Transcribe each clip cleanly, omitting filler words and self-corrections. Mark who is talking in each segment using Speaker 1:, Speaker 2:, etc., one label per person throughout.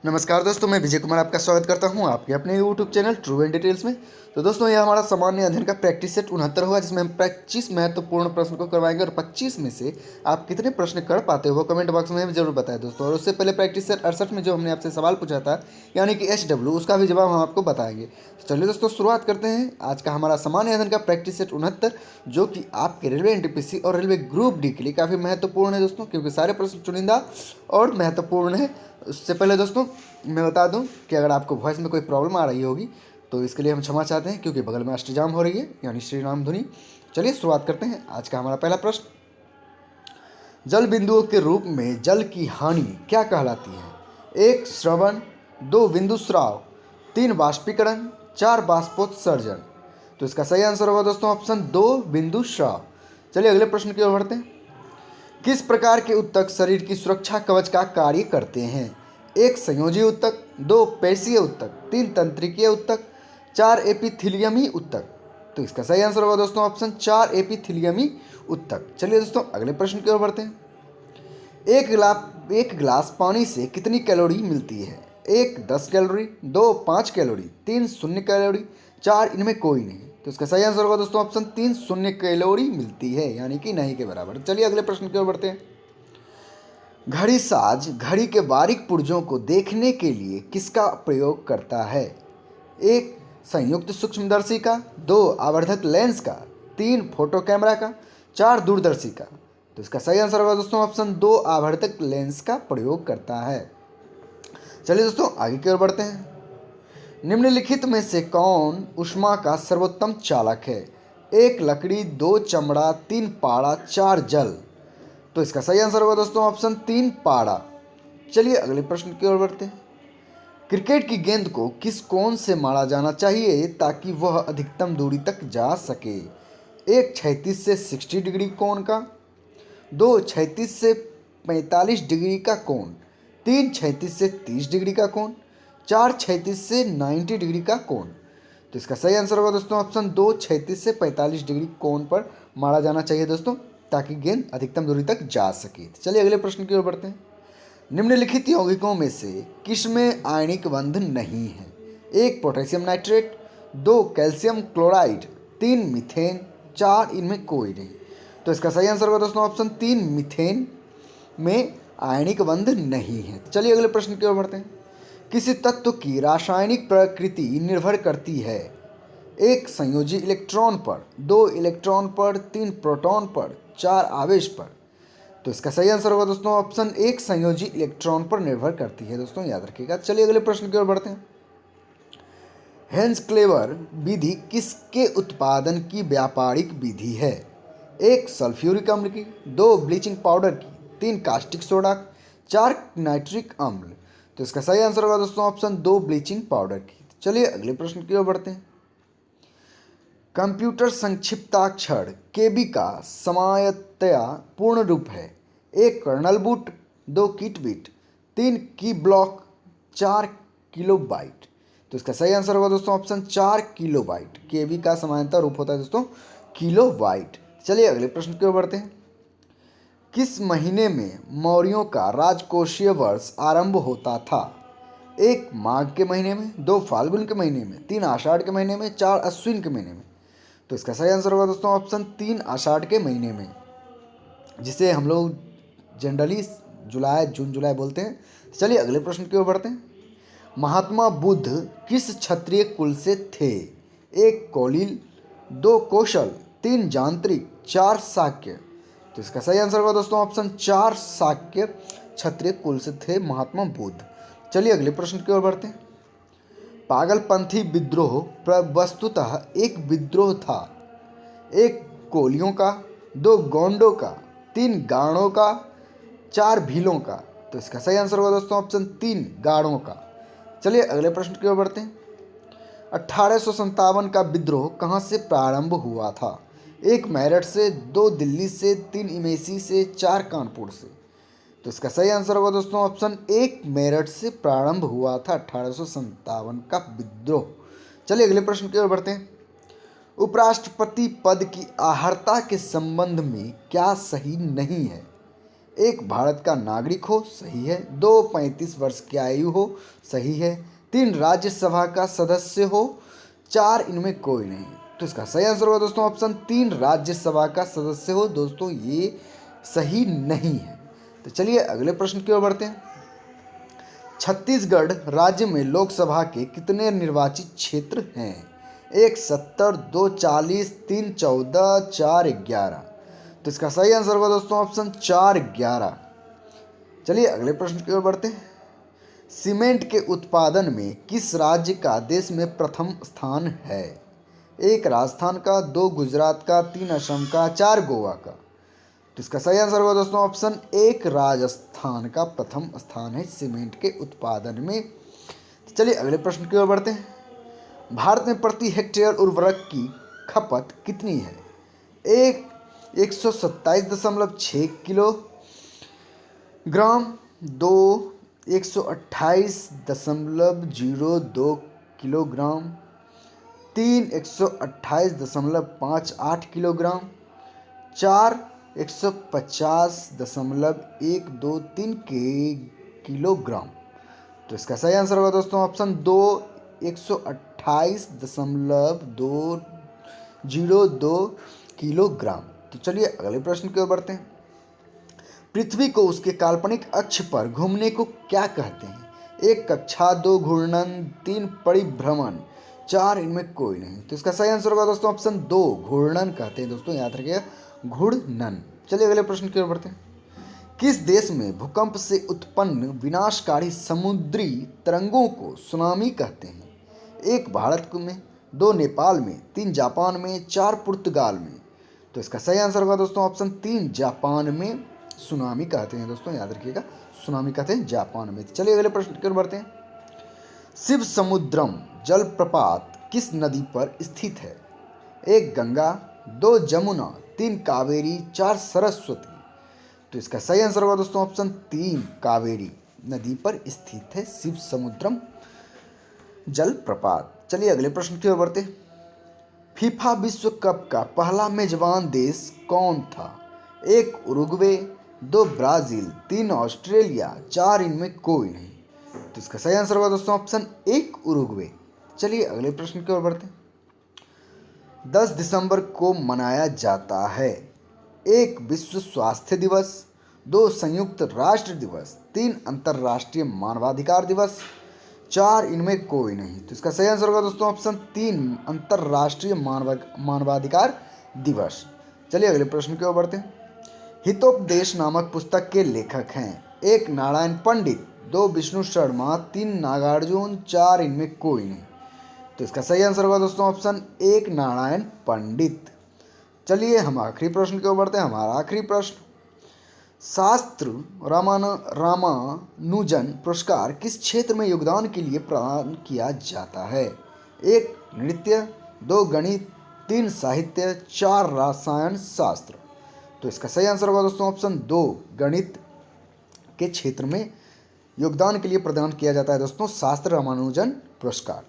Speaker 1: नमस्कार दोस्तों, मैं विजय कुमार आपका स्वागत करता हूं आपके अपने YouTube channel true and details में। तो दोस्तों, यह हमारा सामान्य अध्ययन का प्रैक्टिस सेट 69 होगा, जिसमें हम 25 महत्वपूर्ण प्रश्न को करवाएंगे और 25 में से आप कितने प्रश्न कर पाते हो वो कमेंट बॉक्स में हमें जरूर बताएं दोस्तों। और उससे पहले प्रैक्टिस सेट 68 में जो हमने आपसे सवाल पूछा था, यानी कि HW, उसका भी जवाब हम आपको बताएंगे। तो चलिए दोस्तों, शुरुआत करते हैं आज का हमारा सामान्य अध्ययन का प्रैक्टिस सेट 69, जो कि आपके रेलवे एनटीपीसी और रेलवे ग्रुप डी के लिए काफ़ी महत्वपूर्ण है दोस्तों, क्योंकि सारे प्रश्न चुनिंदा और महत्वपूर्ण है। उससे पहले दोस्तों मैं बता दूं कि अगर आपको वॉइस में कोई प्रॉब्लम आ रही होगी तो इसके लिए हम क्षमा चाहते हैं, क्योंकि बगल में अष्टजाम हो रही है, यानी श्री राम धुनी। चलिए शुरुआत करते हैं। आज का हमारा पहला प्रश्न, जल बिंदुओं के रूप में जल की हानि क्या कहलाती है? 1 श्रवण, 2 बिंदु स्राव, 3 बाष्पीकरण, 4 बाष्पोत्सर्जन। तो इसका सही आंसर होगा दोस्तों ऑप्शन 2 बिंदु स्राव। चलिए अगले प्रश्न की ओर बढ़ते हैं। किस प्रकार के उत्तक शरीर की सुरक्षा कवच का कार्य करते हैं? 1 संयोजी उत्तक, 2 पेशीय उत्तक, 3 तंत्रिकीय उत्तक, 4 एपिथीलियमी उत्तक। तो इसका सही आंसर होगा दोस्तों ऑप्शन 4 एपिथीलियमी उत्तक। चलिए दोस्तों अगले प्रश्न की ओर बढ़ते हैं। एक गिलास पानी से कितनी कैलोरी मिलती है? 1 10 कैलोरी, 2 5 कैलोरी, 3 0 कैलोरी, 4 इनमें कोई नहीं। तो इसका सही आंसर होगा दोस्तों ऑप्शन 3 0 कैलोरी मिलती है, यानी कि नहीं के बराबर। चलिए अगले प्रश्न की ओर बढ़ते हैं। घड़ी साज घड़ी के बारीक पुर्जों को देखने के लिए किसका प्रयोग करता है? 1 संयुक्त सूक्ष्मदर्शी का, 2 आवर्धक लेंस का, 3 फोटो कैमरा का, 4 दूरदर्शी का। तो इसका सही आंसर होगा दोस्तों ऑप्शन 2 आवर्धक लेंस का प्रयोग करता है। चलिए दोस्तों आगे की ओर बढ़ते हैं। निम्नलिखित में से कौन ऊष्मा का सर्वोत्तम चालक है? 1 लकड़ी, 2 चमड़ा, 3 पारा, 4 जल। तो इसका सही आंसर होगा दोस्तों ऑप्शन 3 पारा। चलिए अगले प्रश्न की ओर बढ़ते हैं। क्रिकेट की गेंद को किस कोण से मारा जाना चाहिए ताकि वह अधिकतम दूरी तक जा सके? 1 36 से 60 डिग्री कोण का, 2 36 से 45 डिग्री का कोण, 3 36 से 30 डिग्री का कोण, 4 36 से 90 डिग्री का कोण। तो इसका सही आंसर होगा दोस्तों ऑप्शन 2 36 से 45 डिग्री कोण पर मारा जाना चाहिए दोस्तों, ताकि गेंद अधिकतम दूरी तक जा सके। चलिए अगले प्रश्न की ओर बढ़ते हैं। निम्नलिखित यौगिकों में से किसमें आयनिक बंध नहीं है? 1 potassium nitrate, 2 calcium chloride, 3 methane, 4 इनमें कोई नहीं। तो इसका सही आंसर होगा दोस्तों ऑप्शन 3 मीथेन में आयनिक बंध नहीं है। चलिए अगले प्रश्न की ओर बढ़ते हैं। किसी तत्व की रासायनिक प्रकृति निर्भर करती है? 1 संयोजी इलेक्ट्रॉन पर, 2 इलेक्ट्रॉन पर, 3 प्रोटॉन पर, 4 आवेश पर। तो इसका सही आंसर होगा दोस्तों ऑप्शन 1 संयोजी इलेक्ट्रॉन पर निर्भर करती है दोस्तों, याद रखिएगा। चलिए अगले प्रश्न की ओर बढ़ते हैं। हेंस क्लेवर विधि किसके उत्पादन की व्यापारिक विधि है? 1 सल्फ्यूरिक अम्ल की, 2 ब्लीचिंग पाउडर की, 3 कास्टिक सोडा, 4 नाइट्रिक अम्ल। तो इसका सही आंसर होगा दोस्तों ऑप्शन 2 ब्लीचिंग पाउडर की। चलिए अगले प्रश्न की ओर बढ़ते हैं। कंप्यूटर संक्षिप्ताक्षर केबी का सामान्यतया पूर्ण रूप है? 1 कर्नल बूट, 2 किट बिट, 3 की ब्लॉक, 4 किलो बाइट। तो इसका सही आंसर होगा दोस्तों ऑप्शन 4 किलो बाइट। केबी का सामान्यतः रूप होता है दोस्तों किलो बाइट। चलिए अगले प्रश्न की ओर बढ़ते हैं। किस महीने में मौर्यों का राजकोषीय वर्ष आरंभ होता था? 1 माघ के महीने में, 2 फाल्गुन के महीने में, 3 आषाढ़ के महीने में, 4 अश्विन के महीने में। तो इसका सही आंसर होगा दोस्तों ऑप्शन 3 आषाढ़ के महीने में, जिसे हम लोग जनरली जून जुलाई बोलते हैं। चलिए अगले प्रश्न की ओर बढ़ते हैं। महात्मा बुद्ध किस क्षत्रिय कुल से थे? 1 कौलिल, 2 कौशल, 3 यांत्रिक, 4 शाक्य। तो इसका सही आंसर होगा दोस्तों ऑप्शन 4 शाक्य क्षत्रिय कुल से थे महात्मा बुद्ध। चलिए अगले प्रश्न की ओर बढ़ते हैं। पागलपंथी विद्रोह वस्तुतः एक विद्रोह था? 1 कोलियों का, 2 गोंडों का, 3 गाड़ों का, 4 भीलों का। तो इसका सही आंसर होगा दोस्तों ऑप्शन 3 गाड़ों का। चलिए अगले प्रश्न की ओर बढ़ते हैं। 1857 का विद्रोह कहाँ से प्रारंभ हुआ था? 1 मेरठ से, 2 दिल्ली से, 3 इमेसी से, 4 कानपुर से। तो इसका सही आंसर होगा दोस्तों ऑप्शन 1 मेरठ से प्रारंभ हुआ था 1857 का विद्रोह। चलिए अगले प्रश्न की ओर बढ़ते हैं। उपराष्ट्रपति पद की अर्हता के संबंध में क्या सही नहीं है? एक भारत का नागरिक हो, सही है। 2 35 वर्ष की आयु हो, सही है। 3 राज्यसभा का सदस्य हो, 4 इनमें कोई नहीं। तो इसका सही आंसर होगा दोस्तों ऑप्शन 3 राज्यसभा का सदस्य हो। दोस्तों ये सही नहीं है। तो चलिए अगले प्रश्न की ओर बढ़ते हैं। छत्तीसगढ़ राज्य में लोकसभा के कितने निर्वाचित क्षेत्र हैं? 1 70, 2 40, 3 14, 4 11। तो इसका सही आंसर होगा दोस्तों ऑप्शन 4 11। चलिए अगले प्रश्न की ओर बढ़ते हैं। सीमेंट के उत्पादन में किस राज्य का देश में प्रथम स्थान है? 1 राजस्थान का, 2 गुजरात का, 3 असम का, 4 गोवा का। तो इसका सही आंसर होगा दोस्तों ऑप्शन 1 राजस्थान का प्रथम स्थान है सीमेंट के उत्पादन में। तो चलिए अगले प्रश्न की ओर बढ़ते हैं। भारत में प्रति हेक्टेयर उर्वरक की खपत कितनी है? 1 127.6 किलोग्राम, 2 128.02 किलोग्राम, 3 128.58 किलोग्राम, 4 150.123 किलोग्राम। तो इसका सही आंसर होगा दोस्तों ऑप्शन 2 128.202 किलोग्राम। तो चलिए अगले प्रश्न की ओर बढ़ते हैं। पृथ्वी को उसके काल्पनिक अक्ष पर घूमने को क्या कहते हैं? 1 कक्षा, 2 घूर्णन, 3 परिभ्रमण, 4 इनमें कोई नहीं। तो इसका सही आंसर होगा दोस्तों ऑप्शन 2 घूर्णन कहते हैं। दोस्तों याद रखिएगा घूर्णन। चलिए अगले प्रश्न की ओर बढ़ते हैं। किस देश में भूकंप से उत्पन्न विनाशकारी समुद्री तरंगों को सुनामी कहते हैं? 1 भारत में, 2 नेपाल में, 3 जापान में, 4 पुर्तगाल में। तो इसका सही आंसर होगा दोस्तों ऑप्शन 3 जापान में सुनामी कहते हैं। दोस्तों याद रखिएगा सुनामी कहते हैं जापान में। चलिए अगले प्रश्न की ओर बढ़ते हैं। शिव समुद्रम जलप्रपात किस नदी पर स्थित है? 1 गंगा, 2 जमुना, 3 कावेरी, 4 सरस्वती। तो इसका सही आंसर होगा दोस्तों ऑप्शन 3 कावेरी नदी पर स्थित है शिव समुद्रम जलप्रपात। चलिए अगले प्रश्न की ओर बढ़ते हैं। फीफा विश्व कप का पहला मेजबान देश कौन था? 1 उरुग्वे, 2 ब्राजील, 3 ऑस्ट्रेलिया, 4 इनमें कोई नहीं। तो इसका सही आंसर होगा दोस्तों ऑप्शन 1 उरुग्वे। चलिए अगले प्रश्न की ओर बढ़ते हैं। 10 दिसंबर को मनाया जाता है 1 विश्व स्वास्थ्य दिवस, 2 संयुक्त राष्ट्र दिवस, 3 अंतर्राष्ट्रीय मानवाधिकार दिवस, 4 इनमें कोई नहीं। तो इसका सही आंसर होगा दोस्तों ऑप्शन 3 अंतर्राष्ट्रीय मानवाधिकार दिवस। चलिए अगले प्रश्न की ओर बढ़ते हैं। हितोपदेश नामक पुस्तक के लेखक हैं 1 नारायण पंडित, 2 विष्णु शर्मा, 3 नागार्जुन, 4 इनमें कोई नहीं। तो इसका सही आंसर होगा दोस्तों ऑप्शन 1 नारायण पंडित। चलिए हम आखिरी प्रश्न की ओर बढ़ते हैं। हमारा आखिरी प्रश्न, शास्त्र रामानुजन पुरस्कार किस क्षेत्र में योगदान के लिए प्रदान किया जाता है? 1 नृत्य, 2 गणित, 3 साहित्य, 4 रसायन शास्त्र। तो इसका सही आंसर होगा दोस्तों ऑप्शन 2 गणित के क्षेत्र में योगदान के लिए प्रदान किया जाता है दोस्तों शास्त्र रामानुजन पुरस्कार।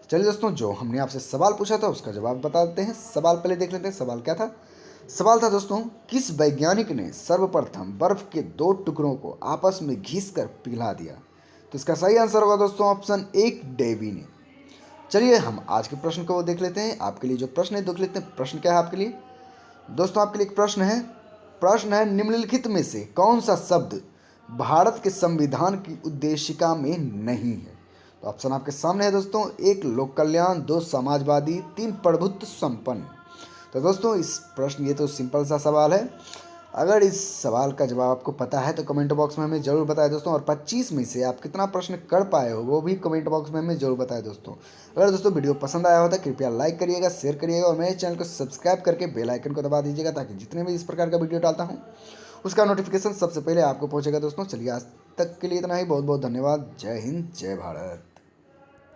Speaker 1: चलिए दोस्तों जो हमने आपसे सवाल पूछा था उसका जवाब बता देते हैं। सवाल पहले देख लेते हैं सवाल क्या था। सवाल था दोस्तों, किस वैज्ञानिक ने सर्वप्रथम बर्फ के 2 टुकड़ों को आपस में घिसकर पिघला दिया? तो इसका सही आंसर होगा दोस्तों ऑप्शन 1 डेवी ने। चलिए हम आज के प्रश्न को देख लेते हैं। आपके लिए जो प्रश्न है देख लेते हैं। प्रश्न क्या है आपके लिए दोस्तों? आपके लिए एक प्रश्न है निम्नलिखित में से कौन सा शब्द भारत के संविधान की उद्देशिका में नहीं है? तो ऑप्शन आपके सामने है दोस्तों। 1 लोक कल्याण, 2 समाजवादी, 3 प्रभुत्व संपन्न। तो दोस्तों इस प्रश्न ये तो सिंपल सा सवाल है। अगर इस सवाल का जवाब आपको पता है तो कमेंट बॉक्स में हमें ज़रूर बताएं दोस्तों। और 25 में से आप कितना प्रश्न कर पाए हो वो भी कमेंट बॉक्स में हमें ज़रूर बताएं दोस्तों। अगर दोस्तों वीडियो पसंद आया हो तो कृपया लाइक करिएगा, शेयर करिएगा और मेरे चैनल को सब्सक्राइब करके बेल आइकन को दबा दीजिएगा ताकि जितने भी इस प्रकार का वीडियो डालता हूँ उसका नोटिफिकेशन सबसे पहले आपको पहुँचेगा दोस्तों। चलिए आज तक के लिए इतना ही। बहुत बहुत धन्यवाद। जय हिंद, जय भारत।